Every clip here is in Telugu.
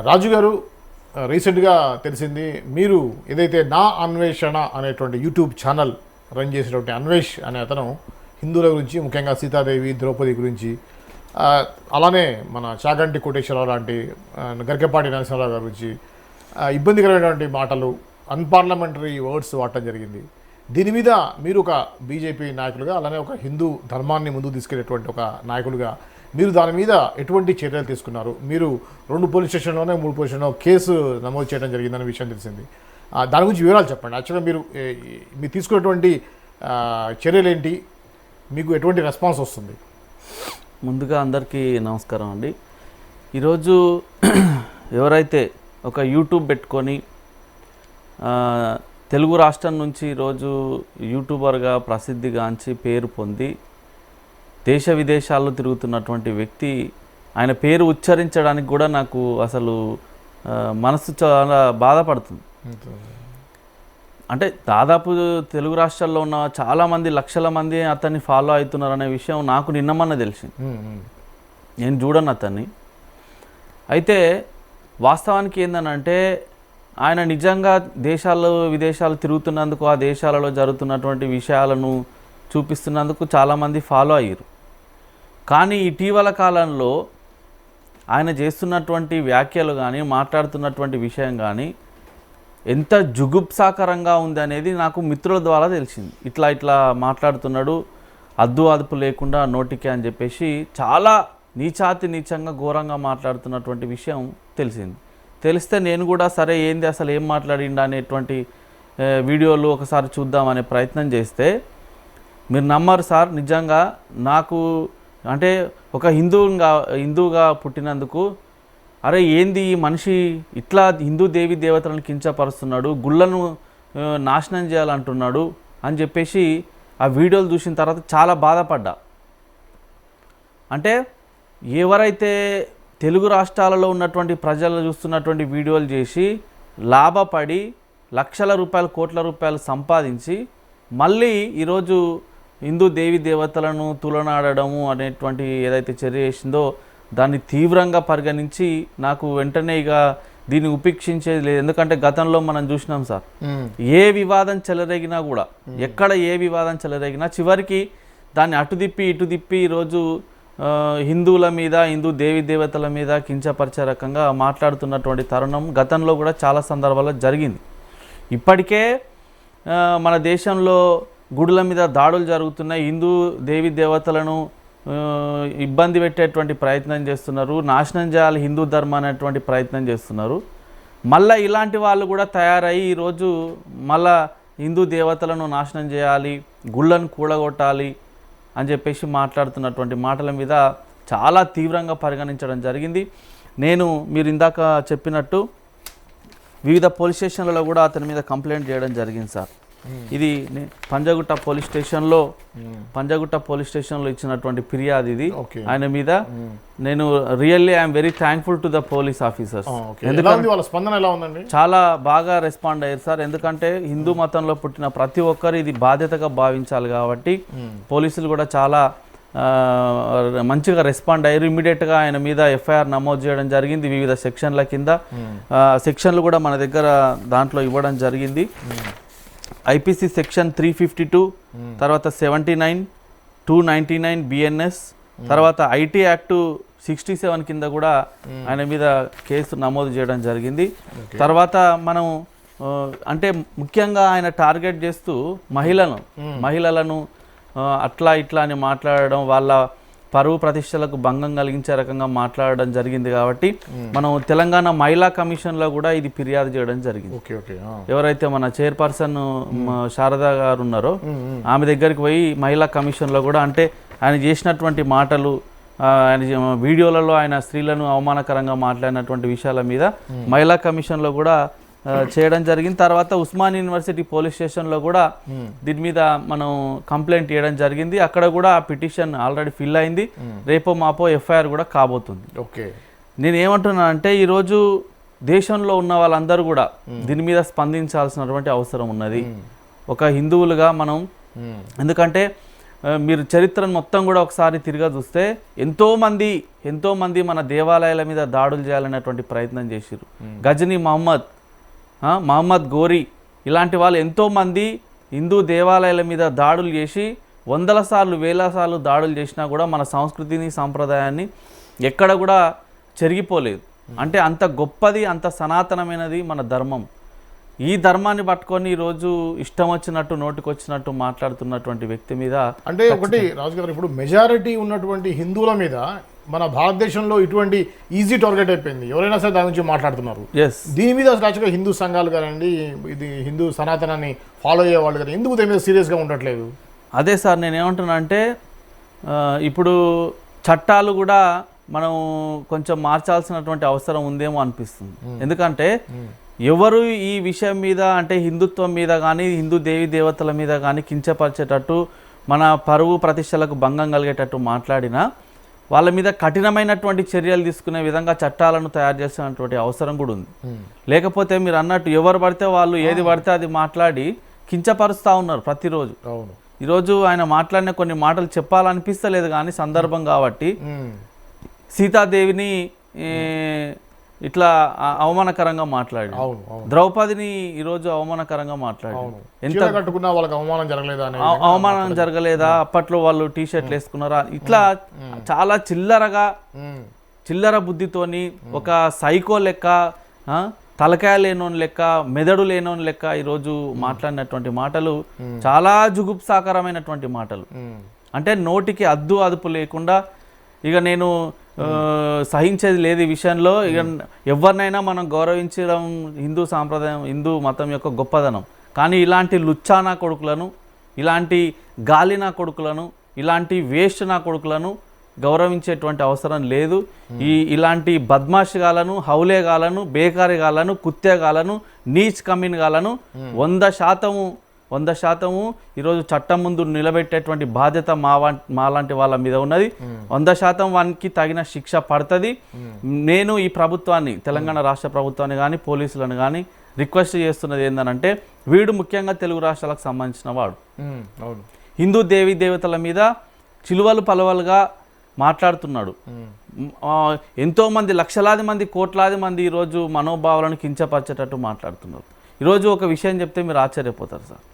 రాజు గారు, రీసెంట్గా తెలిసింది మీరు ఏదైతే నా అన్వేషణ అనేటువంటి యూట్యూబ్ ఛానల్ రన్ చేసినటువంటి అన్వేష్ అనే అతను హిందువుల గురించి, ముఖ్యంగా సీతాదేవి, ద్రౌపది గురించి, అలానే మన చాగంటి కోటేశ్వరరావు లాంటి, గరికపాటి నరసింహారావు గారి గురించి ఇబ్బందికరమైనటువంటి మాటలు, అన్పార్లమెంటరీ వర్డ్స్ వాడటం జరిగింది. దీని మీద మీరు ఒక బీజేపీ నాయకులుగా, అలానే ఒక హిందూ ధర్మాన్ని ముందుకు తీసుకెళ్లేటువంటి ఒక నాయకులుగా మీరు దాని మీద ఎటువంటి చర్యలు తీసుకున్నారు? మీరు 2 పోలీస్ స్టేషన్లోనే 3 పోలీస్ స్టేషన్లో కేసు నమోదు చేయడం జరిగిందనే విషయం తెలిసింది. దాని గురించి వివరాలు చెప్పండి. యాక్చువల్గా మీరు తీసుకున్నటువంటి చర్యలు ఏంటి? మీకు ఎటువంటి రెస్పాన్స్ వస్తుంది? ముందుగా అందరికీ నమస్కారం అండి. ఈరోజు ఎవరైతే ఒక యూట్యూబ్ పెట్టుకొని తెలుగు రాష్ట్రం నుంచి ఈరోజు యూట్యూబర్గా ప్రసిద్ధిగాంచి పేరు పొంది దేశ విదేశాల్లో తిరుగుతున్నటువంటి వ్యక్తి, ఆయన పేరు ఉచ్చరించడానికి కూడా నాకు అసలు మనసు చాలా బాధపడుతుంది. అంటే దాదాపు తెలుగు రాష్ట్రాల్లో ఉన్న చాలామంది, లక్షల మంది అతన్ని ఫాలో అవుతున్నారు అనే విషయం నాకు నిన్నమన్న తెలిసింది. నేను చూడను అతన్ని. అయితే వాస్తవానికి ఏందనంటే, ఆయన నిజంగా విదేశాలు తిరుగుతున్నందుకు, ఆ దేశాలలో జరుగుతున్నటువంటి విషయాలను చూపిస్తున్నందుకు చాలామంది ఫాలో అయ్యారు. కానీ ఇటీవల కాలంలో ఆయన చేస్తున్నటువంటి వ్యాఖ్యలు కానీ, మాట్లాడుతున్నటువంటి విషయం కానీ ఎంత జుగుప్సాకరంగా ఉంది అనేది నాకు మిత్రుల ద్వారా తెలిసింది. ఇట్లా మాట్లాడుతున్నాడు, అదుపు లేకుండా నోటికి అని చెప్పేసి చాలా నీచంగా ఘోరంగా మాట్లాడుతున్నటువంటి విషయం తెలిస్తే నేను కూడా సరే ఏంది అసలు ఏం మాట్లాడిండా అనేటువంటి వీడియోలు ఒకసారి చూద్దామనే ప్రయత్నం చేస్తే, మీరు నమ్మరు సార్, నిజంగా నాకు అంటే ఒక హిందువుగా పుట్టినందుకు అరే ఏంది ఈ మనిషి ఇట్లా హిందూ దేవి దేవతలను కించపరుస్తున్నాడు, గుళ్ళను నాశనం చేయాలంటున్నాడు అని చెప్పేసి ఆ వీడియోలు చూసిన తర్వాత చాలా బాధపడ్డా. అంటే ఎవరైతే తెలుగు రాష్ట్రాలలో ఉన్నటువంటి ప్రజలు చూస్తున్నటువంటి వీడియోలు చేసి లాభపడి లక్షల రూపాయలు, కోట్ల రూపాయలు సంపాదించి మళ్ళీ ఈరోజు హిందూ దేవి దేవతలను తులనాడము అనేటువంటి ఏదైతే చర్య చేసిందో దాన్ని తీవ్రంగా పరిగణించి నాకు వెంటనే ఇక దీన్ని ఉపేక్షించేది లేదు. ఎందుకంటే గతంలో మనం చూసినాం సార్, ఏ వివాదం చెలరేగినా కూడా, ఎక్కడ ఏ వివాదం చెలరేగినా చివరికి దాన్ని అటు తిప్పి ఈరోజు హిందువుల మీద, హిందూ దేవి దేవతల మీద కించపరిచే రకంగా మాట్లాడుతున్నటువంటి తరుణం గతంలో కూడా చాలా సందర్భాల్లో జరిగింది. ఇప్పటికే మన దేశంలో గుడుల మీద దాడులు జరుగుతున్నాయి, హిందూ దేవి దేవతలను ఇబ్బంది పెట్టేటువంటి ప్రయత్నం చేస్తున్నారు, నాశనం చేయాలి హిందూ ధర్మం అనేటువంటి ప్రయత్నం చేస్తున్నారు. మళ్ళీ ఇలాంటి వాళ్ళు కూడా తయారయ్యి ఈరోజు మళ్ళా హిందూ దేవతలను నాశనం చేయాలి, గుళ్ళను కూడగొట్టాలి అని చెప్పేసి మాట్లాడుతున్నటువంటి మాటల మీద చాలా తీవ్రంగా పరిగణించడం జరిగింది. మీరు ఇందాక చెప్పినట్టు వివిధ పోలీస్ స్టేషన్లలో కూడా అతని మీద కంప్లైంట్ చేయడం జరిగింది సార్. ఇది పంజాగుట్ట పోలీస్ స్టేషన్లో ఇచ్చినటువంటి ఫిర్యాదు ఇది ఆయన మీద. నేను really I'm very thankful to the police officers. చాలా బాగా రెస్పాండ్ అయ్యారు సార్. ఎందుకంటే హిందూ మతంలో పుట్టిన ప్రతి ఒక్కరు ఇది బాధ్యతగా భావించాలి కాబట్టి పోలీసులు కూడా చాలా మంచిగా రెస్పాండ్ అయ్యారు. ఇమీడియట్గా ఆయన మీద ఎఫ్ఐఆర్ నమోదు చేయడం జరిగింది. వివిధ సెక్షన్ల కింద సెక్షన్లు కూడా మన దగ్గర దాంట్లో ఇవ్వడం జరిగింది. ఐపీసీ సెక్షన్ 352, తర్వాత 79, 299 బిఎన్ఎస్, తర్వాత ఐటీ యాక్ట్ 67 కింద కూడా ఆయన మీద కేసు నమోదు చేయడం జరిగింది. తర్వాత మనం అంటే ముఖ్యంగా ఆయన టార్గెట్ చేస్తూ మహిళలను అట్లా అని మాట్లాడడం, వాళ్ళ పరువు ప్రతిష్టలకు భంగం కలిగించే రకంగా మాట్లాడడం జరిగింది. కాబట్టి మనం తెలంగాణ మహిళా కమిషన్లో కూడా ఇది ఫిర్యాదు చేయడం జరిగింది. ఎవరైతే మన చైర్పర్సన్ శారదా గారు ఉన్నారో ఆమె దగ్గరికి పోయి మహిళా కమిషన్లో కూడా, అంటే ఆయన చేసినటువంటి మాటలు, ఆయన వీడియోలలో ఆయన స్త్రీలను అవమానకరంగా మాట్లాడినటువంటి విషయాల మీద మహిళా కమిషన్లో కూడా చేయడం జరిగింది. తర్వాత ఉస్మాన్ యూనివర్సిటీ పోలీస్ స్టేషన్లో కూడా దీని మీద మనం కంప్లైంట్ చేయడం జరిగింది. అక్కడ కూడా ఆ పిటిషన్ ఆల్రెడీ ఫిల్ అయింది. రేపో మాపో ఎఫ్ఐఆర్ కూడా కాబోతుంది. నేను ఏమంటున్నానంటే, ఈరోజు దేశంలో ఉన్న వాళ్ళందరూ కూడా దీని మీద స్పందించాల్సినటువంటి అవసరం ఉన్నది ఒక హిందువులుగా మనం. ఎందుకంటే మీరు చరిత్రను మొత్తం కూడా ఒకసారి తిరిగా చూస్తే ఎంతోమంది మన దేవాలయాల మీద దాడులు చేయాలనేటువంటి ప్రయత్నం చేసిరు. గజనీ మహమ్మద్ గోరీ ఇలాంటి వాళ్ళు ఎంతోమంది హిందూ దేవాలయాల మీద దాడులు చేసి వందల సార్లు వేల సార్లు దాడులు చేసినా కూడా మన సంస్కృతిని సాంప్రదాయాన్ని ఎక్కడ కూడా చెరిగిపోలేదు. అంటే అంత గొప్పది, అంత సనాతనమైనది మన ధర్మం. ఈ ధర్మాన్ని పట్టుకొని ఈరోజు ఇష్టం వచ్చినట్టు నోటికొచ్చినట్టు మాట్లాడుతున్నటువంటి వ్యక్తి మీద అంటే ఒకటి రాజు గారు, ఇప్పుడు మెజారిటీ ఉన్నటువంటి హిందువుల మీద మన భారతదేశంలో ఇటువంటి ఈజీ టార్గెట్ అయిపోయింది. ఎవరైనా సరే దాని గురించి మాట్లాడుతున్నారు. దీని మీద అసలు యాక్చువల్గా హిందూ సంఘాలు కానివ్వండి, ఇది హిందూ సనాతనాన్ని ఫాలో అయ్యే వాళ్ళు కానీ ఎందుకు దీని మీద సీరియస్గా ఉండట్లేదు? అదే సార్ నేనేమంటున్నా అంటే ఇప్పుడు చట్టాలు కూడా మనం కొంచెం మార్చాల్సినటువంటి అవసరం ఉందేమో అనిపిస్తుంది. ఎందుకంటే ఎవరు ఈ విషయం మీద అంటే హిందుత్వం మీద కానీ హిందూ దేవి దేవతల మీద కానీ కించపరిచేటట్టు మన పరువు ప్రతిష్టలకు భంగం కలిగేటట్టు మాట్లాడినా వాళ్ళ మీద కఠినమైనటువంటి చర్యలు తీసుకునే విధంగా చట్టాలను తయారు చేసినటువంటి అవసరం కూడా ఉంది. లేకపోతే మీరు అన్నట్టు ఎవరు పడితే వాళ్ళు ఏది పడితే అది మాట్లాడి కించపరుస్తూ ఉన్నారు ప్రతిరోజు. ఈరోజు ఆయన మాట్లాడిన కొన్ని మాటలు చెప్పాలనిపిస్తలేదు కానీ సందర్భం కాబట్టి సీతాదేవిని ఇట్లా అవమానకరంగా మాట్లాడి, ద్రౌపదిని ఈరోజు అవమానకరంగా మాట్లాడి, ఎంత కట్టుకున్నా వాళ్ళకి అవమానం జరగలేదా, అప్పట్లో వాళ్ళు టీ షర్ట్లు వేసుకున్నారా, ఇట్లా చాలా చిల్లర బుద్ధితోని ఒక సైకో లెక్క, తలకాయ లేనోని లెక్క, మెదడు లేనోని లెక్క ఈరోజు మాట్లాడినటువంటి మాటలు చాలా జుగుప్సాకరమైనటువంటి మాటలు. అంటే నోటికి అదుపు లేకుండా ఇక నేను సహించేది లేదు ఈ విషయంలో. ఇక ఎవరినైనా మనం గౌరవించడం హిందూ సాంప్రదాయం, హిందూ మతం యొక్క గొప్పదనం. కానీ ఇలాంటి లుచ్చానా కొడుకులను, ఇలాంటి గాలినా కొడుకులను, ఇలాంటి వేస్ట్ నా కొడుకులను గౌరవించేటువంటి అవసరం లేదు. ఇలాంటి బద్మాషిగాలను, హౌలేగాలను, బేకారిగాలను, కుత్తేగాలను, నీచ్ కమీన్గాలను 100% ఈరోజు చట్టం ముందు నిలబెట్టేటువంటి బాధ్యత మాలాంటి వాళ్ళ మీద ఉన్నది. 100% వానికి తగిన శిక్ష పడుతుంది. నేను ఈ ప్రభుత్వాన్ని, తెలంగాణ రాష్ట్ర ప్రభుత్వాన్ని కానీ పోలీసులను కానీ రిక్వెస్ట్ చేస్తున్నది ఏంటంటే, వీడు ముఖ్యంగా తెలుగు రాష్ట్రాలకు సంబంధించిన వాడు హిందూ దేవి దేవతల మీద చిలువలు పలవలుగా మాట్లాడుతున్నాడు. ఎంతోమంది లక్షలాది మంది, కోట్లాది మంది ఈరోజు మనోభావాలను కించపరిచేటట్టు మాట్లాడుతున్నారు. ఈరోజు ఒక విషయం చెప్తే మీరు ఆశ్చర్యపోతారు సార్.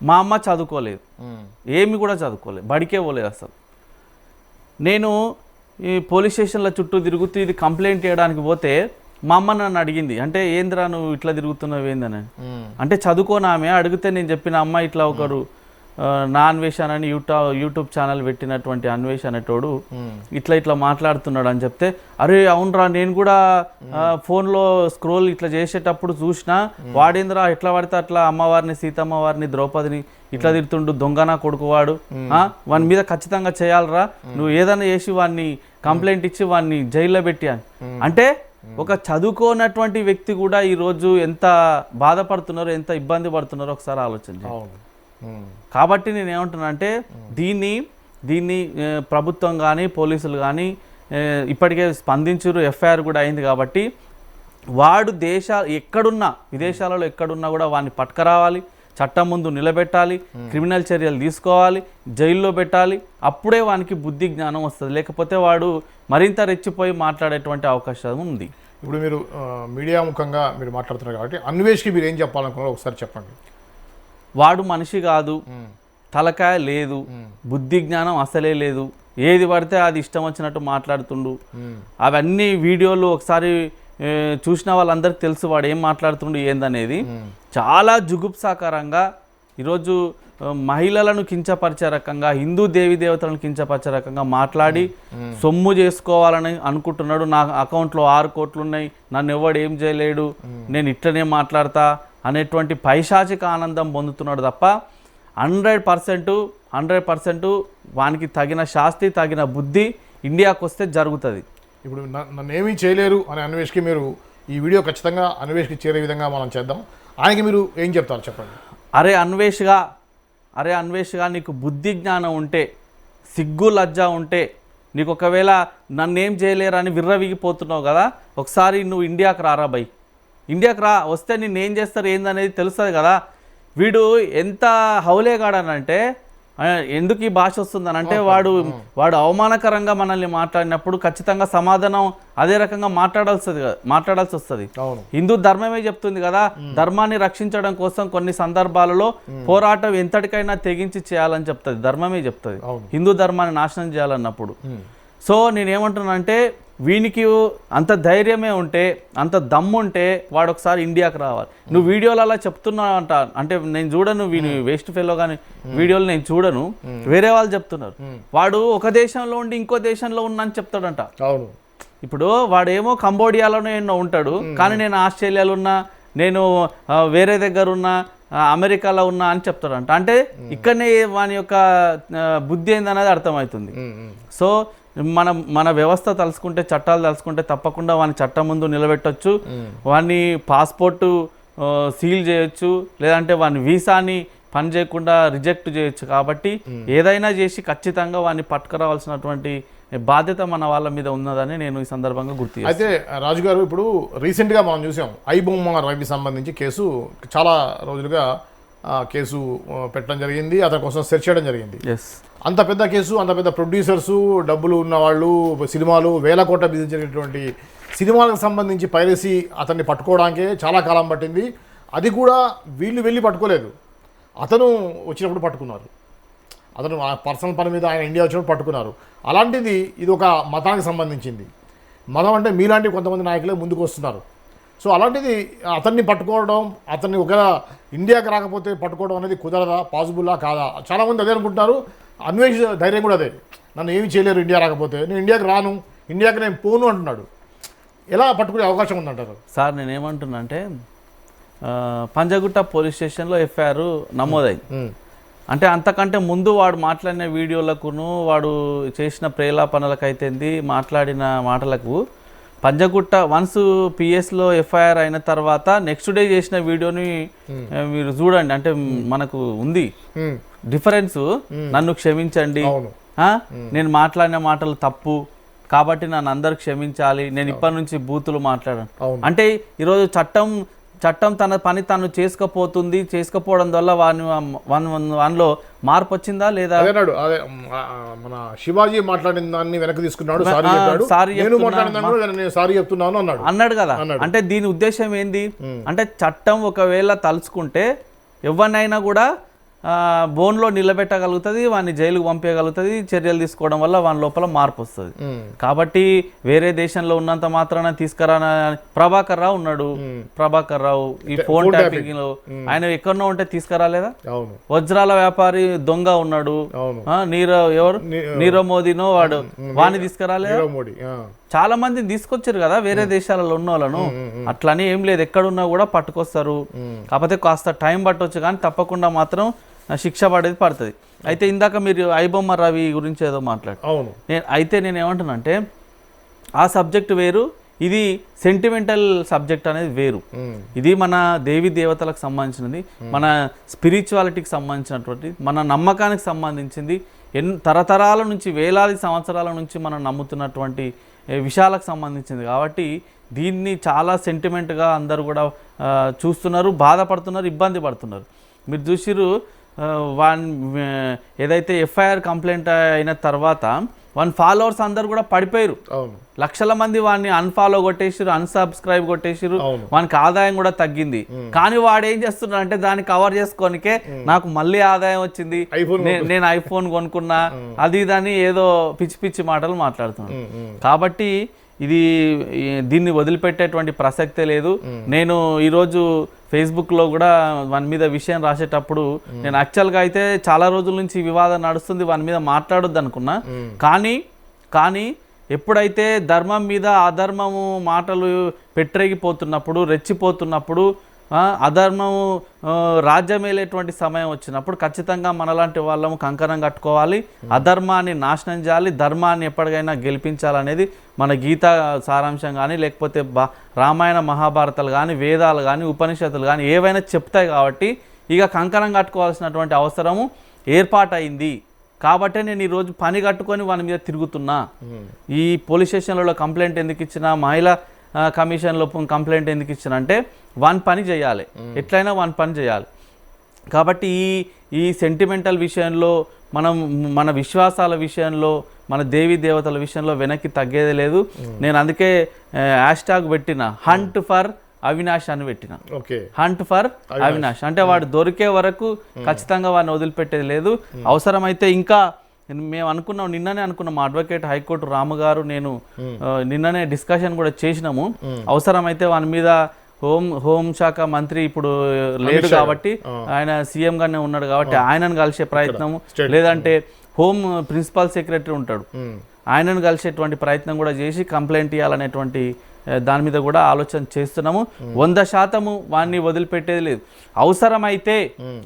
మా అమ్మ చదువుకోలేదు, ఏమి కూడా చదువుకోలేదు, బడికే పోలేదు అసలు. నేను ఈ పోలీస్ స్టేషన్ల చుట్టూ తిరుగుతూ ఇది కంప్లైంట్ చేయడానికి పోతే మా అమ్మ నన్ను అడిగింది, అంటే ఏంద్రా నువ్వు ఇట్లా తిరుగుతున్నావు ఏందని. అంటే చదువుకోనామే అడిగితే నేను చెప్పిన, అమ్మ ఇట్లా ఒకరు నా అన్వేషణ అని యూట్యూబ్ ఛానల్ పెట్టినటువంటి అన్వేష్ అనేటోడు ఇట్లా మాట్లాడుతున్నాడు అని చెప్తే, అరే అవునరా నేను కూడా ఫోన్లో స్క్రోల్ ఇట్లా చేసేటప్పుడు చూసినా, వాడేంద్రా ఎట్లా పడితే అట్లా అమ్మవారిని, సీతమ్మ వారిని, ద్రౌపదిని ఇట్లా తిడుతుండు, దొంగనా కొడుకువాడు, వాని మీద ఖచ్చితంగా చేయాలరా, నువ్వు ఏదైనా చేసి వాడిని కంప్లైంట్ ఇచ్చి వాడిని జైల్లో పెట్టాను అంటే, ఒక చదువుకోనటువంటి వ్యక్తి కూడా ఈరోజు ఎంత బాధపడుతున్నారో, ఎంత ఇబ్బంది పడుతున్నారో ఒకసారి ఆలోచించండి. కాబట్టి నేను ఏమంటున్నా అంటే, దీన్ని ప్రభుత్వం కానీ పోలీసులు కానీ ఇప్పటికే స్పందించారు, ఎఫ్ఐఆర్ కూడా అయింది. కాబట్టి వాడు విదేశాలలో ఎక్కడున్నా కూడా వాడిని పట్టుకురావాలి, చట్టం ముందు నిలబెట్టాలి, క్రిమినల్ చర్యలు తీసుకోవాలి, జైల్లో పెట్టాలి. అప్పుడే వానికి బుద్ధి జ్ఞానం వస్తుంది. లేకపోతే వాడు మరింత రెచ్చిపోయి మాట్లాడేటువంటి అవకాశం ఉంది. ఇప్పుడు మీరు మీడియా ముఖంగా మీరు మాట్లాడుతున్నారు కాబట్టి అన్వేష్కి మీరు ఏం చెప్పాలనుకున్నారో ఒకసారి చెప్పండి. వాడు మనిషి కాదు, తలకాయ లేదు, బుద్ధి జ్ఞానం అసలే లేదు, ఏది పడితే అది ఇష్టం వచ్చినట్టు మాట్లాడుతుండు. అవన్నీ వీడియోలు ఒకసారి చూసిన వాళ్ళందరికీ తెలుసు వాడు ఏం మాట్లాడుతుండు ఏందనేది. చాలా జుగుప్సాకరంగా ఈరోజు మహిళలను కించపరిచే రకంగా, హిందూ దేవి దేవతలను కించపరిచే రకంగా మాట్లాడి సొమ్ము చేసుకోవాలని అనుకుంటున్నాడు. నా అకౌంట్లో 6 కోట్లు ఉన్నాయి, నన్ను ఎవడు ఏం చేయలేడు, నేను ఇట్లనే మాట్లాడతా అనేటువంటి పైశాచిక ఆనందం పొందుతున్నాడు తప్ప 100% వానికి తగిన శాస్తి, తగిన బుద్ధి ఇండియాకు వస్తే జరుగుతుంది. ఇప్పుడు నన్ను ఏమీ చేయలేరు అనే అన్వేష్కి మీరు ఈ వీడియో ఖచ్చితంగా అన్వేష్కి చేరే విధంగా మనం చేద్దాం. ఆయనకి మీరు ఏం చెప్తారు చెప్పండి. అరే అన్వేష్గా నీకు బుద్ధి జ్ఞానం ఉంటే, సిగ్గు లజ్జ ఉంటే, నీకు ఒకవేళ నన్నేం చేయలేరని విర్రవిగిపోతున్నావు కదా, ఒకసారి నువ్వు ఇండియాకు రారా బై, ఇండియాకు రా, వస్తే నిన్ను ఏం చేస్తారు ఏందనేది తెలుస్తుంది కదా. వీడు ఎంత హౌలేగాడనంటే ఎందుకు ఈ భాష వస్తుందని అంటే వాడు అవమానకరంగా మనల్ని మాట్లాడినప్పుడు ఖచ్చితంగా సమాధానం అదే రకంగా మాట్లాడాల్సి వస్తుంది. హిందూ ధర్మమే చెప్తుంది కదా, ధర్మాన్ని రక్షించడం కోసం కొన్ని సందర్భాలలో పోరాటం ఎంతటికైనా తెగించి చేయాలని చెప్తుంది, ధర్మమే చెప్తుంది హిందూ ధర్మాన్ని నాశనం చేయాలన్నప్పుడు. సో నేనేమంటున్నానంటే వీనికి అంత ధైర్యమే ఉంటే, అంత దమ్ముంటే వాడు ఒకసారి ఇండియాకి రావాలి. నువ్వు వీడియోలు అలా చెప్తున్నావు అంటే నేను చూడను, వీని వేస్ట్ ఫెలో కానీ వీడియోలు నేను చూడను, వేరే వాళ్ళు చెప్తున్నారు. వాడు ఒక దేశంలో ఉండి ఇంకో దేశంలో ఉన్నా అని చెప్తాడంట. అవును, ఇప్పుడు వాడేమో కంబోడియాలోనే ఎన్నో ఉంటాడు, కానీ నేను ఆస్ట్రేలియాలో ఉన్నా, నేను వేరే దగ్గర ఉన్నా, అమెరికాలో ఉన్నా అని చెప్తాడంట. అంటే ఇక్కడనే వాని యొక్క బుద్ధి ఏందనేది అర్థమవుతుంది. సో మన వ్యవస్థ తలుసుకుంటే, చట్టాలు తలుసుకుంటే తప్పకుండా వాని చట్టం ముందు నిలబెట్టొచ్చు, వాని పాస్పోర్టు సీల్ చేయొచ్చు, లేదంటే వాని వీసాని పని చేయకుండా రిజెక్ట్ చేయొచ్చు. కాబట్టి ఏదైనా చేసి ఖచ్చితంగా వాడిని పట్టుకురావాల్సినటువంటి బాధ్యత మన వాళ్ళ మీద ఉన్నదని నేను ఈ సందర్భంగా గుర్తు. అయితే రాజు గారు, ఇప్పుడు రీసెంట్గా మనం చూసాం ఐబొమ్మ రవికి సంబంధించి కేసు, చాలా రోజులుగా కేసు పెట్టడం జరిగింది, అతని కోసం సెర్చ్ చేయడం జరిగింది. అంత పెద్ద కేసు, అంత పెద్ద ప్రొడ్యూసర్సు, డబ్బులు ఉన్నవాళ్ళు, సినిమాలు వేల కోట్ల బిజినెస్ జరిగినటువంటి సినిమాలకు సంబంధించి పైరసీ అతన్ని పట్టుకోవడానికే చాలా కాలం పట్టింది. అది కూడా వీళ్ళు వెళ్ళి పట్టుకోలేదు, అతను వచ్చినప్పుడు పట్టుకున్నారు. అతను పర్సనల్ పని మీద ఆయన ఇండియా వచ్చినప్పుడు పట్టుకున్నారు. అలాంటిది ఇది ఒక మతానికి సంబంధించింది. మతం అంటే మీలాంటి కొంతమంది నాయకులే ముందుకు వస్తున్నారు. సో అలాంటిది అతన్ని పట్టుకోవడం, అతన్ని ఒకవేళ ఇండియాకి రాకపోతే పట్టుకోవడం అనేది కుదరదా, పాసిబుల్లా కాదా? చాలామంది అదే అనుకుంటున్నారు. అన్వేష్ ధైర్యం కూడా అదే, నన్ను ఏమి చేయలేరు ఇండియా రాకపోతే, నేను ఇండియాకి రాను, ఇండియాకి నేను పోను అంటున్నాడు. ఎలా పట్టుకునే అవకాశం ఉందంటారు? సార్ నేనేమంటున్నా అంటే పంజగుట్ట పోలీస్ స్టేషన్లో ఎఫ్ఐఆర్ నమోదైంది. అంటే అంతకంటే ముందు వాడు మాట్లాడిన వీడియోలకును, వాడు చేసిన ప్రేలాపనలకైతేంది, మాట్లాడిన మాటలకు పంజగుట్ట వన్స్ పిఎస్లో ఎఫ్ఐఆర్ అయిన తర్వాత నెక్స్ట్ డే చేసిన వీడియోని మీరు చూడండి. అంటే మనకు ఉంది డిఫరెన్స్. నన్ను క్షమించండి, నేను మాట్లాడిన మాటలు తప్పు కాబట్టి నన్ను అందరు క్షమించాలి, నేను ఇప్పటి నుంచి బూతులు మాట్లాడాను అంటే ఈరోజు చట్టం తన పని తను చేసుకపోవడం వల్ల వానిలో మార్పు వచ్చిందా లేదా? మన శివాజీ మాట్లాడిన దాన్ని వెనక్కి తీసుకున్నాడు, అన్నాడు కదా. అంటే దీని ఉద్దేశం ఏంది అంటే చట్టం ఒకవేళ తలుచుకుంటే ఎవరినైనా కూడా బోన్లో నిలబెట్టగలుగుతుంది, వాడిని జైలుకు పంపించగలుగుతుంది. చర్యలు తీసుకోవడం వల్ల వాని లోపల మార్పు వస్తుంది. కాబట్టి వేరే దేశంలో ఉన్నంత మాత్రాన తీసుకురా. ప్రభాకర్ రావు ఉన్నాడు, ప్రభాకర్ రావు ఈ ఫోన్ ట్యాపింగ్ లో ఆయన ఎక్కడనో ఉంటే తీసుకురాలేదా? వజ్రాల వ్యాపారి దొంగ ఉన్నాడు, నీరవ్ మోదీనో వాడిని తీసుకురాలేదా? చాలా మందిని తీసుకొచ్చారు కదా వేరే దేశాలలో ఉన్న వాళ్ళను. అట్లని ఏం లేదు, ఎక్కడున్నా కూడా పట్టుకొస్తారు. కాకపోతే కాస్త టైం పట్టవచ్చు, కానీ తప్పకుండా మాత్రం శిక్ష పడేది పడుతుంది. అయితే ఇందాక మీరు ఐబొమ్మ రవి గురించి ఏదో మాట్లాడు. నేను ఏమంటున్నా అంటే ఆ సబ్జెక్ట్ వేరు, ఇది సెంటిమెంటల్ సబ్జెక్ట్ అనేది వేరు. ఇది మన దేవి దేవతలకు సంబంధించినది, మన స్పిరిచువాలిటీకి సంబంధించినటువంటి, మన నమ్మకానికి సంబంధించింది. తరతరాల నుంచి, వేలాది సంవత్సరాల నుంచి మనం నమ్ముతున్నటువంటి విషయాలకు సంబంధించింది. కాబట్టి దీన్ని చాలా సెంటిమెంట్గా అందరూ కూడా చూస్తున్నారు, బాధపడుతున్నారు, ఇబ్బంది పడుతున్నారు. మీరు చూసిరు ఏదైతే ఎఫ్ఐఆర్ కంప్లైంట్ అయిన తర్వాత వాని ఫాలోవర్స్ అందరు కూడా పడిపోయారు. లక్షల మంది వాడిని అన్ఫాలో కొట్టేసారు, అన్సబ్స్క్రైబ్ కొట్టేసారు, వానికి ఆదాయం కూడా తగ్గింది. కానీ వాడు ఏం చేస్తున్నాడు అంటే దాన్ని కవర్ చేసుకోనికే నాకు మళ్ళీ ఆదాయం వచ్చింది, నేను ఐఫోన్ కొనుక్కున్నా, అది దాన్ని ఏదో పిచ్చి పిచ్చి మాటలు మాట్లాడుతున్నాను. కాబట్టి దీన్ని వదిలిపెట్టేటువంటి ప్రసక్తే లేదు. నేను ఈరోజు ఫేస్బుక్లో కూడా వాని మీద విషయం రాసేటప్పుడు నేను యాక్చువల్గా అయితే చాలా రోజుల నుంచి వివాదం నడుస్తుంది, వాని మీద మాట్లాడొద్దు అనుకున్నా. కానీ ఎప్పుడైతే ధర్మం మీద అధర్మము మాటలు పెట్టరేగిపోతున్నప్పుడు, రెచ్చిపోతున్నప్పుడు, అధర్మము రాజ్యమేలేటువంటి సమయం వచ్చినప్పుడు ఖచ్చితంగా మనలాంటి వాళ్ళము కంకణం కట్టుకోవాలి, అధర్మాన్ని నాశనం చేయాలి, ధర్మాన్ని ఎప్పటికైనా గెలిపించాలనేది మన గీత సారాంశం కానీ, లేకపోతే రామాయణ మహాభారతాలు కానీ, వేదాలు కానీ, ఉపనిషత్తులు కానీ ఏవైనా చెప్తాయి. కాబట్టి ఇక కంకణం కట్టుకోవాల్సినటువంటి అవసరము ఏర్పాటైంది. కాబట్టి నేను ఈరోజు పని కట్టుకొని వాని మీద తిరుగుతున్నా. ఈ పోలీస్ స్టేషన్లలో కంప్లైంట్ ఎందుకు ఇచ్చినా, మహిళా కమిషన్లో కంప్లైంట్ ఎందుకు ఇచ్చిన అంటే వాని పని చేయాలి, ఎట్లయినా వాని పని చేయాలి. కాబట్టి ఈ సెంటిమెంటల్ విషయంలో మనం మన విశ్వాసాల విషయంలో మన దేవీ దేవతల విషయంలో వెనక్కి తగ్గేది లేదు. నేను అందుకే హ్యాష్ ట్యాగ్ పెట్టిన హంట్ ఫర్ అవినాష్ అని పెట్టిన. హంట్ ఫర్ అవినాష్ అంటే వాడు దొరికే వరకు ఖచ్చితంగా వాడిని వదిలిపెట్టేది లేదు. అవసరమైతే ఇంకా మేము అనుకున్నాం, నిన్ననే అనుకున్నాం, అడ్వకేట్ హైకోర్టు రాము గారు నేను నిన్ననే డిస్కషన్ కూడా చేసినాము. అవసరమైతే వాని మీద హోంశాఖ మంత్రి ఇప్పుడు లేడు కాబట్టి, ఆయన సీఎం గానే ఉన్నాడు కాబట్టి ఆయనను కలిసే ప్రయత్నం, లేదంటే హోమ్ ప్రిన్సిపల్ సెక్రటరీ ఉంటాడు ఆయనను కలిసేటువంటి ప్రయత్నం కూడా చేసి కంప్లైంట్ ఇవ్వాలనేటువంటి దాని మీద కూడా ఆలోచన చేస్తున్నాము. 100% వాడిని వదిలిపెట్టేది లేదు.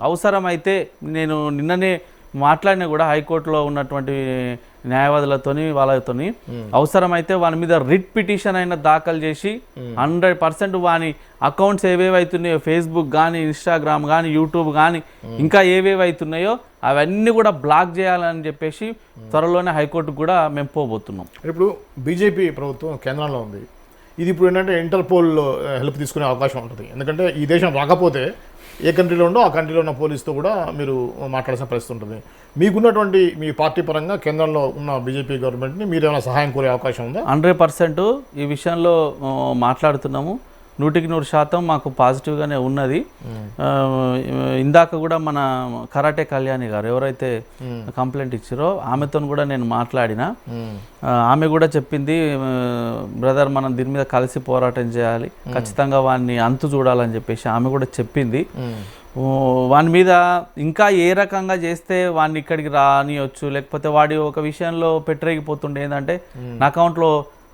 అవసరమైతే నేను నిన్ననే మాట్లాడినా కూడా హైకోర్టులో ఉన్నటువంటి న్యాయవాదులతోని వాళ్ళతోని, అవసరమైతే వాని మీద రిట్ పిటిషన్ అయినా దాఖలు చేసి 100% వాని అకౌంట్స్ ఏవేవైతున్నాయో ఫేస్బుక్ కానీ, ఇన్స్టాగ్రామ్ కానీ, యూట్యూబ్ కానీ, ఇంకా ఏవేవైతున్నాయో అవన్నీ కూడా బ్లాక్ చేయాలని చెప్పేసి త్వరలోనే హైకోర్టుకు కూడా మేము పోబోతున్నాం. ఇప్పుడు బీజేపీ ప్రభుత్వం కేంద్రంలో ఉంది. ఇది ఇప్పుడు ఏంటంటే ఇంటర్పోల్ హెల్ప్ తీసుకునే అవకాశం ఉంటుంది. ఎందుకంటే ఈ దేశం రాకపోతే ఏ కంట్రీలో ఉండో ఆ కంట్రీలో ఉన్న పోలీసుతో కూడా మీరు మాట్లాడాల్సిన పరిస్థితి ఉంటుంది. మీకున్నటువంటి మీ పార్టీ పరంగా కేంద్రంలో ఉన్న బీజేపీ గవర్నమెంట్ని మీరు ఏమైనా సహాయం కోరే అవకాశం ఉందా? 100% ఈ విషయంలో మాట్లాడుతున్నాము. 100% మాకు పాజిటివ్గానే ఉన్నది. ఇందాక కూడా మన కరాటే కళ్యాణి గారు ఎవరైతే కంప్లైంట్ ఇచ్చారో ఆమెతో కూడా నేను మాట్లాడినా. ఆమె కూడా చెప్పింది, బ్రదర్ మనం దీని మీద కలిసి పోరాటం చేయాలి, ఖచ్చితంగా వాడిని అంతు చూడాలని చెప్పేసి ఆమె కూడా చెప్పింది. వాని మీద ఇంకా ఏ రకంగా చేస్తే వాడిని ఇక్కడికి రానియొచ్చు, లేకపోతే వాడి ఒక విషయంలో పెట్టరేగిపోతుండే ఏంటంటే నా అకౌంట్లో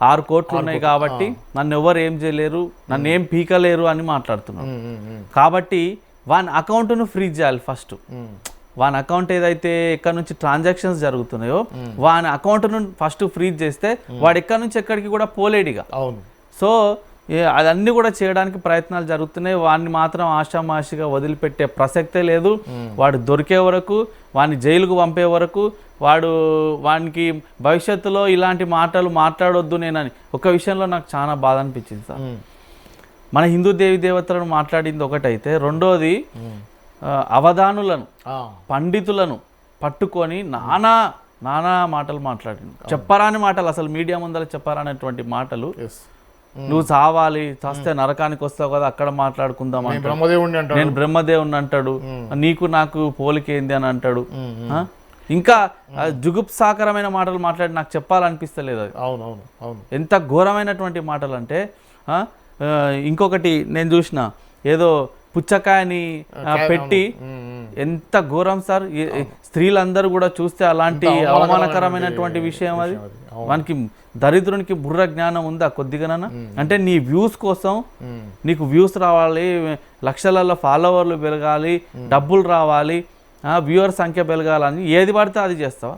6 కోట్లు ఉన్నాయి కాబట్టి నన్ను ఎవరు ఏం చేయలేరు, నన్ను ఏం పీకలేరు అని మాట్లాడుతున్నాను. కాబట్టి వాని అకౌంట్ను ఫ్రీజ్ చేయాలి ఫస్ట్. వాని అకౌంట్ ఏదైతే ఎక్కడి నుంచి ట్రాన్సాక్షన్స్ జరుగుతున్నాయో వాని అకౌంట్ను ఫస్ట్ ఫ్రీజ్ చేస్తే వాడు ఎక్కడి నుంచి ఎక్కడికి కూడా పోలేడిగా. సో అదన్నీ కూడా చేయడానికి ప్రయత్నాలు జరుగుతున్నాయి. వాడిని మాత్రం ఆషామాషిగా వదిలిపెట్టే ప్రసక్తే లేదు. వాడు దొరికే వరకు, వాడిని జైలుకు పంపే వరకు, వానికి భవిష్యత్తులో ఇలాంటి మాటలు మాట్లాడొద్దు నేనని ఒక విషయంలో నాకు చాలా బాధ అనిపించింది సార్. మన హిందూ దేవి దేవతలను మాట్లాడింది ఒకటైతే, రెండోది అవధానులను పండితులను పట్టుకొని నానా మాటలు మాట్లాడింది. చెప్పరాని మాటలు, అసలు మీడియా ముందర చెప్పరానటువంటి మాటలు. నువ్వు చావాలి, చస్తే నరకానికి వస్తావు కదా, అక్కడ మాట్లాడుకుందాం, నేను బ్రహ్మదేవుని అంటాడు, నీకు నాకు పోలికేంది అని అంటాడు. ఇంకా జుగుప్సాకరమైన మాటలు మాట్లాడి నాకు చెప్పాలనిపిస్తలేదు. అది ఎంత ఘోరమైనటువంటి మాటలు అంటే, ఇంకొకటి నేను చూసిన ఏదో పుచ్చకాయని పెట్టి, ఎంత ఘోరం సార్. స్త్రీలందరూ కూడా చూస్తే అలాంటి అవమానకరమైనటువంటి విషయం అది. వానికి దరిద్రునికి బుర్ర జ్ఞానం ఉందా కొద్దిగానన్నా? అంటే నీ వ్యూస్ కోసం, నీకు వ్యూస్ రావాలి, లక్షలలో ఫాలోవర్లు పెరగాలి, డబ్బులు రావాలి, వ్యూవర్ సంఖ్య పెరగాలని ఏది పడితే అది చేస్తావా?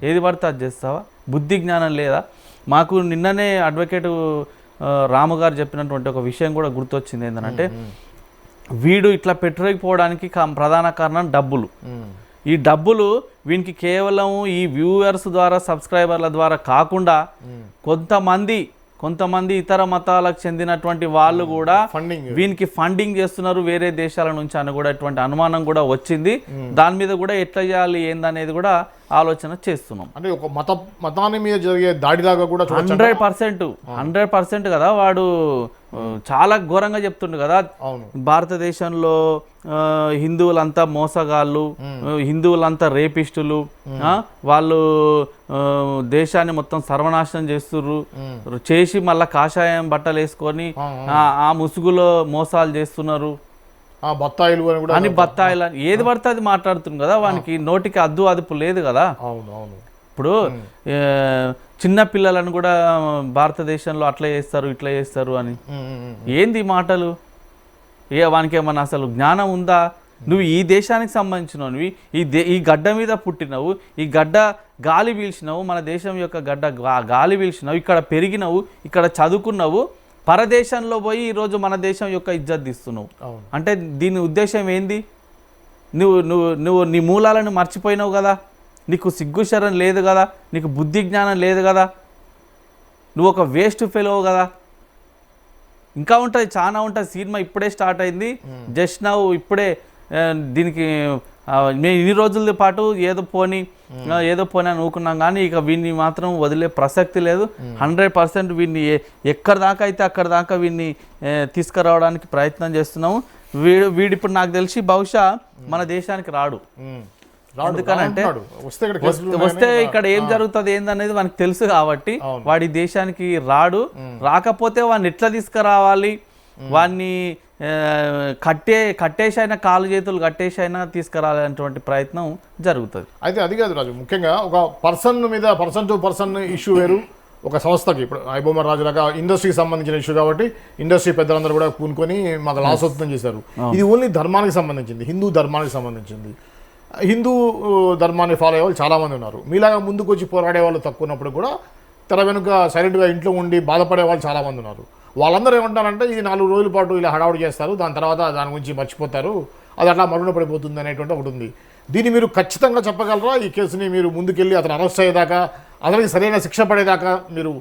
ఏది పడితే అది చేస్తావా? బుద్ధి జ్ఞానం లేదా? మాకు నిన్ననే అడ్వకేట్ రాము గారు చెప్పినటువంటి ఒక విషయం కూడా గుర్తొచ్చింది. ఏంటంటే వీడు ఇట్లా పెట్టలేకపోవడానికి ప్రధాన కారణం డబ్బులు. ఈ డబ్బులు వీనికి కేవలం ఈ వ్యూవర్స్ ద్వారా, సబ్స్క్రైబర్ల ద్వారా కాకుండా కొంతమంది ఇతర మతాలకు చెందినటువంటి వాళ్ళు కూడా వీనికి ఫండింగ్ చేస్తున్నారు వేరే దేశాల నుంచి అని కూడా ఇటువంటి అనుమానం కూడా వచ్చింది. దాని మీద కూడా ఎట్లా చేయాలి ఏందనేది కూడా ఆలోచన చేస్తున్నాం. అంటే ఒక మతాన్ని మీద జరిగే దాడిలాగా కూడా 100% కదా. వాడు చాలా ఘోరంగా చెప్తుండు కదా, భారతదేశంలో హిందువులంతా మోసగాళ్ళు, హిందువులంతా రేపిస్టులు, వాళ్ళు దేశాన్ని మొత్తం సర్వనాశనం చేస్తుర్రు, చేసి మళ్ళీ కాషాయం బట్టలు వేసుకొని ఆ ముసుగులో మోసాలు చేస్తున్నారు అని బత్తాయిలు ఏది పడితే అది మాట్లాడుతుంది కదా. వానికి నోటికి అదుపు లేదు కదా. ఇప్పుడు చిన్న పిల్లలను కూడా భారతదేశంలో అట్లా చేస్తారు, ఇట్లా చేస్తారు అని ఏంది మాటలు? వానికి ఏమన్నా అసలు జ్ఞానం ఉందా? నువ్వు ఈ దేశానికి సంబంధించినవి, ఈ గడ్డ మీద పుట్టినవు, ఈ గడ్డ గాలి పీల్చినవు, మన దేశం యొక్క గడ్డ గాలి పీల్చినవు, ఇక్కడ పెరిగినవు, ఇక్కడ చదువుకున్నావు, పరదేశంలో పోయి ఈరోజు మన దేశం యొక్క ఇజ్జత్ తీస్తున్నావు అంటే దీని ఉద్దేశం ఏంది? నువ్వు నీ మూలాలను మర్చిపోయినావు కదా, నీకు సిగ్గుశరం లేదు కదా, నీకు బుద్ధి జ్ఞానం లేదు కదా, నువ్వు ఒక వేస్ట్ ఫెలో కదా. ఇంకా ఉంటుంది, చాలా ఉంటుంది. సినిమా ఇప్పుడే స్టార్ట్ అయింది, జస్ట్ నౌ ఇప్పుడే దీనికి మేము ఇన్ని రోజుల పాటు ఏదో పోని అని ఊకున్నాం, కానీ ఇక వీడిని మాత్రం వదిలే ప్రసక్తి లేదు. 100% వీడిని ఎక్కడి దాకా అయితే అక్కడి దాకా వీడిని తీసుకురావడానికి ప్రయత్నం చేస్తున్నాము. వీడు ఇప్పుడు నాకు తెలిసి బహుశా మన దేశానికి రాడు. ఎందుకనంటే వస్తే ఇక్కడ ఏం జరుగుతుంది ఏందనేది మనకు తెలుసు కాబట్టి వాడి దేశానికి రాడు. రాకపోతే వాడిని ఎట్లా తీసుకురావాలి, వాడిని కట్టేసైనా కాలు చేతులు కట్టేసైనా తీసుకురాలనేటువంటి ప్రయత్నం జరుగుతుంది. అయితే అది కాదు రాజు, ముఖ్యంగా ఒక పర్సన్ మీద పర్సన్ టు పర్సన్ ఇష్యూ వేరు, ఒక సంస్థకి ఇప్పుడు ఐబొమ్మర్ రాజు లాగా ఇండస్ట్రీకి సంబంధించిన ఇష్యూ కాబట్టి ఇండస్ట్రీ పెద్దలందరూ కూడా పూనుకొని మాకు లాస్ అవుతుందని చేశారు. ఇది ఓన్లీ ధర్మానికి సంబంధించింది, హిందూ ధర్మానికి సంబంధించింది. హిందూ ధర్మాన్ని ఫాలో అయ్యే వాళ్ళు చాలామంది ఉన్నారు. మీలాగా ముందుకు వచ్చి పోరాడే వాళ్ళు తక్కువ ఉన్నప్పుడు కూడా తెర వెనుక సైలెంట్గా ఇంట్లో ఉండి బాధపడే వాళ్ళు చాలామంది ఉన్నారు. వాళ్ళందరూ ఏమంటారంటే ఇది 4 రోజుల పాటు ఇలా హడావుడి చేస్తారు, దాని తర్వాత దాని గురించి మర్చిపోతారు, అది అట్లా మరుగున పడిపోతుంది అనేటువంటి ఒకటి ఉంది. దీన్ని మీరు ఖచ్చితంగా చెప్పగలరా? ఈ కేసుని మీరు ముందుకెళ్ళి అతను అరెస్ట్ అయ్యేదాకా, అతనికి సరైన శిక్ష పడేదాకా మీరు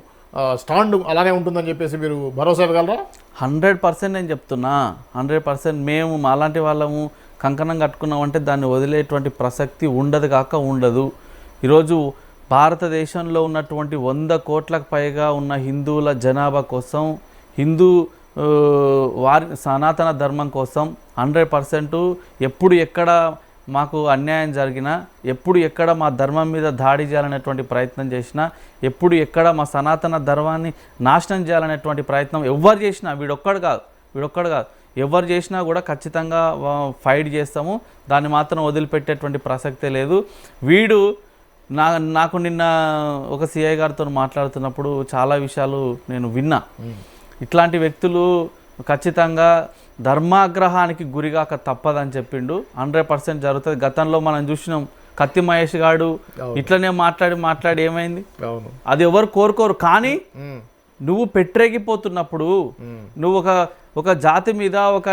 స్టాండ్ అలానే ఉంటుందని చెప్పేసి మీరు భరోసా ఇవ్వగలరా? 100% నేను చెప్తున్నా. 100% మేము అలాంటి వాళ్ళము కంకణం కట్టుకున్నామంటే దాన్ని వదిలేటువంటి ప్రసక్తి ఉండదు కాక ఉండదు. ఈరోజు భారతదేశంలో ఉన్నటువంటి 100 కోట్లకు పైగా ఉన్న హిందువుల జనాభా కోసం, హిందూ వారి సనాతన ధర్మం కోసం 100% ఎప్పుడు ఎక్కడ మాకు అన్యాయం జరిగినా, ఎప్పుడు ఎక్కడ మా ధర్మం మీద దాడి చేయాలనేటువంటి ప్రయత్నం చేసినా, ఎప్పుడు ఎక్కడ మా సనాతన ధర్మాన్ని నాశనం చేయాలనేటువంటి ప్రయత్నం ఎవరు చేసినా, వీడొక్కడు కాదు ఎవరు చేసినా కూడా ఖచ్చితంగా ఫైట్ చేస్తాము. దాన్ని మాత్రం వదిలిపెట్టేటువంటి ప్రసక్తే లేదు. వీడు నాకు నిన్న ఒక సిఐ గారితో మాట్లాడుతున్నప్పుడు చాలా విషయాలు నేను విన్నా. ఇట్లాంటి వ్యక్తులు ఖచ్చితంగా ధర్మాగ్రహానికి గురిగాక తప్పదని చెప్పిండు. 100% జరుగుతుంది. గతంలో మనం చూసినాం, కత్తి మహేష్ గాడు ఇట్లనే మాట్లాడి ఏమైంది, అది ఎవరు కోరుకోరు. కానీ నువ్వు పెట్టరేగిపోతున్నప్పుడు, నువ్వు ఒక జాతి మీద, ఒక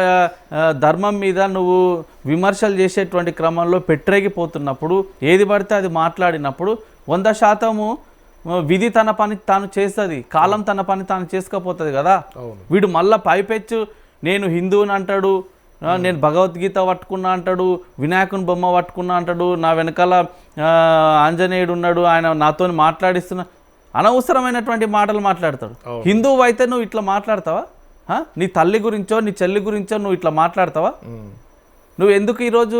ధర్మం మీద నువ్వు విమర్శలు చేసేటువంటి క్రమంలో పెట్టరేగిపోతున్నప్పుడు, ఏది పడితే అది మాట్లాడినప్పుడు 100% విధి తన పని తాను చేస్తుంది, కాలం తన పని తాను చేసుకోపోతుంది కదా. వీడు మళ్ళీ పైపెచ్చు నేను హిందువుని అంటాడు, నేను భగవద్గీత పట్టుకున్నా అంటాడు, వినాయకుని బొమ్మ పట్టుకున్నా అంటాడు, నా వెనకాల ఆంజనేయుడు ఉన్నాడు, ఆయన నాతో మాట్లాడిస్తున్నా, అనవసరమైనటువంటి మాటలు మాట్లాడతాడు. హిందువు అయితే నువ్వు ఇట్లా మాట్లాడతావా? నీ తల్లి గురించో నీ చెల్లి గురించో నువ్వు ఇట్లా మాట్లాడతావా? నువ్వు ఎందుకు ఈరోజు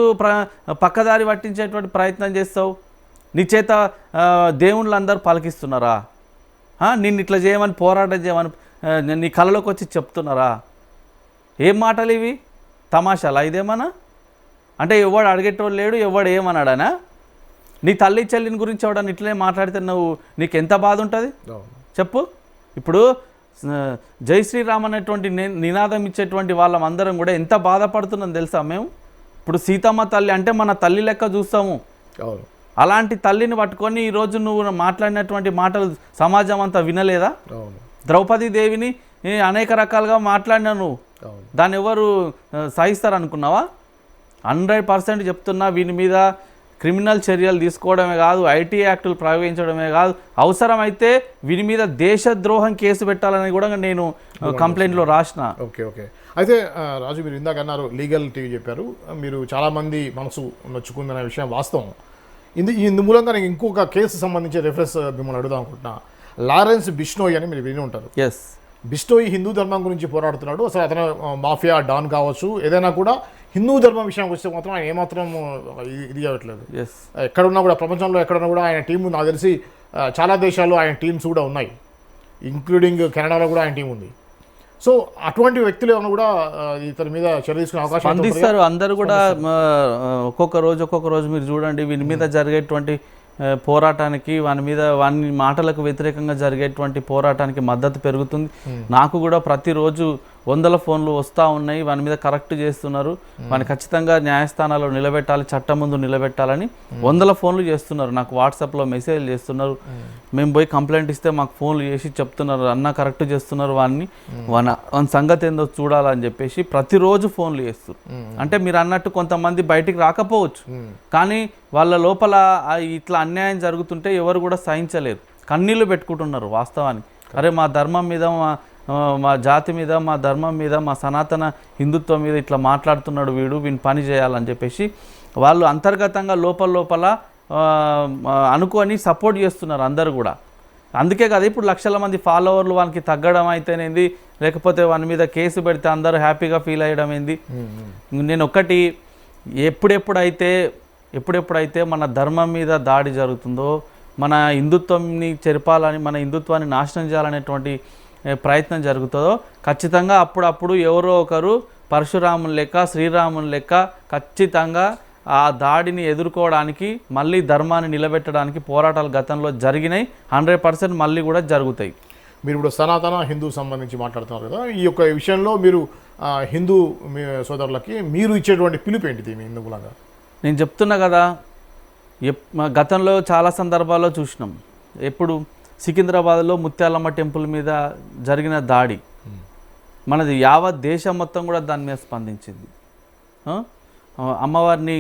పక్కదారి పట్టించేటువంటి ప్రయత్నం చేస్తావు? నీ చేత దేవుళ్ళు అందరూ పలికిస్తున్నారా? నిన్ను ఇట్లా చేయమని, పోరాటం చేయమని నీ కళలోకి వచ్చి చెప్తున్నారా? ఏం మాటలు ఇవి? తమాషాలా ఇదేమన్నా? అంటే ఎవడు అడిగేటోడు లేడు, ఎవడు ఏమన్నాడనా? నీ తల్లి చెల్లిని గురించి ఎవడని ఇట్లనే మాట్లాడితే నీకు ఎంత బాధ ఉంటుంది చెప్పు. ఇప్పుడు జై శ్రీరామ్ అనేటువంటి నినాదం ఇచ్చేటువంటి వాళ్ళందరం కూడా ఎంత బాధపడుతున్నాం తెలుసా మేము? ఇప్పుడు సీతమ్మ తల్లి అంటే మన తల్లి లెక్క చూస్తాము. అలాంటి తల్లిని పట్టుకొని ఈరోజు నువ్వు మాట్లాడినటువంటి మాటలు సమాజం అంతా వినలేదా? ద్రౌపదీ దేవిని అనేక రకాలుగా మాట్లాడినా నువ్వు, దాన్ని ఎవరు సహిస్తారనుకున్నావా? 100% చెప్తున్నా, వీని మీద క్రిమినల్ చర్యలు తీసుకోవడమే కాదు, ఐటీ యాక్టులు ప్రయోగించడమే కాదు, అవసరమైతే వీని మీద దేశద్రోహం కేసు పెట్టాలని కూడా నేను కంప్లైంట్లో రాసిన. ఓకే. అయితే రాజు, మీరు ఇందాక అన్నారు లీగల్ టీవీ చెప్పారు, మీరు చాలామంది మనసు నొచ్చుకుందనే విషయం వాస్తవం. ఇందు మూలంగా నేను ఇంకొక కేసు సంబంధించి రెఫరెన్స్ మిమ్మల్ని అడుగుదాం అనుకుంటున్నా. లారెన్స్ బిష్నోయ్ అని మీరు విని ఉంటారు. ఎస్, బిష్నోయ్ హిందూ ధర్మం గురించి పోరాడుతున్నాడు. అసలు అతను మాఫియా డాన్ కావచ్చు, ఏదైనా కూడా హిందూ ధర్మం విషయానికి వస్తే మాత్రం ఆయన ఏమాత్రం ఇది అవ్వట్లేదు. ఎక్కడున్నా కూడా, ప్రపంచంలో ఎక్కడున్నా కూడా ఆయన టీం, నాకు తెలిసి చాలా దేశాల్లో ఆయన టీమ్స్ కూడా ఉన్నాయి, ఇంక్లూడింగ్ కెనడాలో కూడా ఆయన టీం ఉంది. సో అటువంటి వ్యక్తులు ఏమైనా కూడా ఇతని మీద చర్య తీసుకునే అవకాశం స్పందిస్తారు. అందరూ కూడా ఒక్కొక్క రోజు మీరు చూడండి, వీని మీద జరిగేటువంటి పోరాటానికి, వాని మాటలకు వ్యతిరేకంగా జరిగేటువంటి పోరాటానికి మద్దతు పెరుగుతుంది. నాకు కూడా ప్రతిరోజు 100 ఫోన్లు వస్తూ ఉన్నాయి, వాని మీద కరెక్ట్ చేస్తున్నారు, వాని ఖచ్చితంగా న్యాయస్థానాల్లో నిలబెట్టాలి, చట్టం ముందు నిలబెట్టాలని 100 ఫోన్లు చేస్తున్నారు. నాకు వాట్సాప్లో మెసేజ్లు చేస్తున్నారు, మేము పోయి కంప్లైంట్ ఇస్తే మాకు ఫోన్లు చేసి చెప్తున్నారు, అన్న కరెక్ట్ చేస్తున్నారు, వాని సంగతి ఏందో చూడాలని చెప్పేసి ప్రతిరోజు ఫోన్లు చేస్తారు. అంటే మీరు అన్నట్టు కొంతమంది బయటికి రాకపోవచ్చు, కానీ వాళ్ళ లోపల ఇట్లా అన్యాయం జరుగుతుంటే ఎవరు కూడా సహించలేరు, కన్నీళ్లు పెట్టుకుంటున్నారు. వాస్తవానికి అరే మా ధర్మం మీద మా జాతి మీద, మా ధర్మం మీద, మా సనాతన హిందుత్వం మీద ఇట్లా మాట్లాడుతున్నాడు వీని పని చేయాలని చెప్పేసి వాళ్ళు అంతర్గతంగా లోపల అనుకొని సపోర్ట్ చేస్తున్నారు అందరు కూడా. అందుకే కదా ఇప్పుడు లక్షల మంది ఫాలోవర్లు వానికి తగ్గడం అయితేనేది, లేకపోతే వాని మీద కేసు పెడితే అందరూ హ్యాపీగా ఫీల్ అయ్యడం ఏంది. నేను ఒక్కటి, ఎప్పుడెప్పుడైతే మన ధర్మం మీద దాడి జరుగుతుందో, మన హిందుత్వాన్ని చెరపాలని, మన హిందుత్వాన్ని నాశనం చేయాలనేటువంటి ప్రయత్నం జరుగుతుందో ఖచ్చితంగా అప్పుడప్పుడు ఎవరో ఒకరు పరశురాముని లెక్క, శ్రీరాముని లెక్క ఖచ్చితంగా ఆ దాడిని ఎదుర్కోవడానికి, మళ్ళీ ధర్మాన్ని నిలబెట్టడానికి పోరాటాలు గతంలో జరిగినాయి, 100% మళ్ళీ కూడా జరుగుతాయి. మీరు ఇప్పుడు సనాతన హిందూ సంబంధించి మాట్లాడుతున్నారు కదా, ఈ యొక్క విషయంలో మీరు హిందూ సోదరులకి మీరు ఇచ్చేటువంటి పిలుపు ఏంటిది మీ హిందూ మూలంగా? నేను చెప్తున్నా కదా, గతంలో చాలా సందర్భాల్లో చూసినాం. ఎప్పుడు సికింద్రాబాద్లో ముత్యాలమ్మ టెంపుల్ మీద జరిగిన దాడి, మనది యావత్ దేశం మొత్తం కూడా దాని మీద స్పందించింది. అమ్మవారిని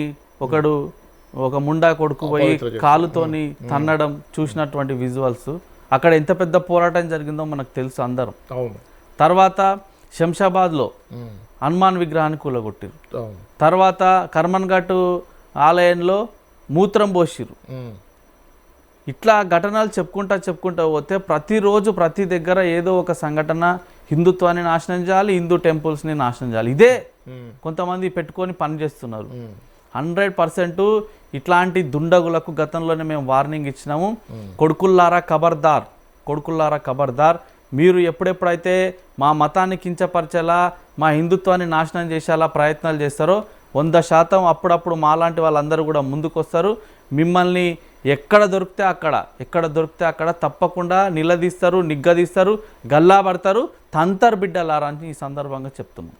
ఒక ముండా కొడుకు పోయి కాలుతోని తన్నడం చూసినటువంటి విజువల్స్, అక్కడ ఎంత పెద్ద పోరాటం జరిగిందో మనకు తెలుసు అందరం. తర్వాత శంషాబాద్లో హనుమాన్ విగ్రహాన్ని కూలగొట్టిరు. తర్వాత కర్మన్ ఘాట్ ఆలయంలో మూత్రం పోసిరు. ఇట్లా ఘటనలు చెప్పుకుంటా పోతే ప్రతిరోజు ప్రతి దగ్గర ఏదో ఒక సంఘటన హిందుత్వాన్ని నాశనం చేయాలి, హిందూ టెంపుల్స్ని నాశనం చేయాలి. ఇదే కొంతమంది పెట్టుకొని పనిచేస్తున్నారు. 100% ఇట్లాంటి దుండగులకు గతంలోనే మేము వార్నింగ్ ఇచ్చినాము. కొడుకుల్లారా ఖబర్దార్, మీరు ఎప్పుడెప్పుడైతే మా మతాన్ని కించపరిచేలా, మా హిందుత్వాన్ని నాశనం చేసేలా ప్రయత్నాలు చేస్తారో 100% అప్పుడప్పుడు మాలాంటి వాళ్ళందరూ కూడా ముందుకు వస్తారు. మిమ్మల్ని ఎక్కడ దొరికితే అక్కడ తప్పకుండా నిలదీస్తారు, నిగ్గదీస్తారు, గల్లా పడతారు, తంతర్ బిడ్డలారా అని ఈ సందర్భంగా చెప్తున్నాం.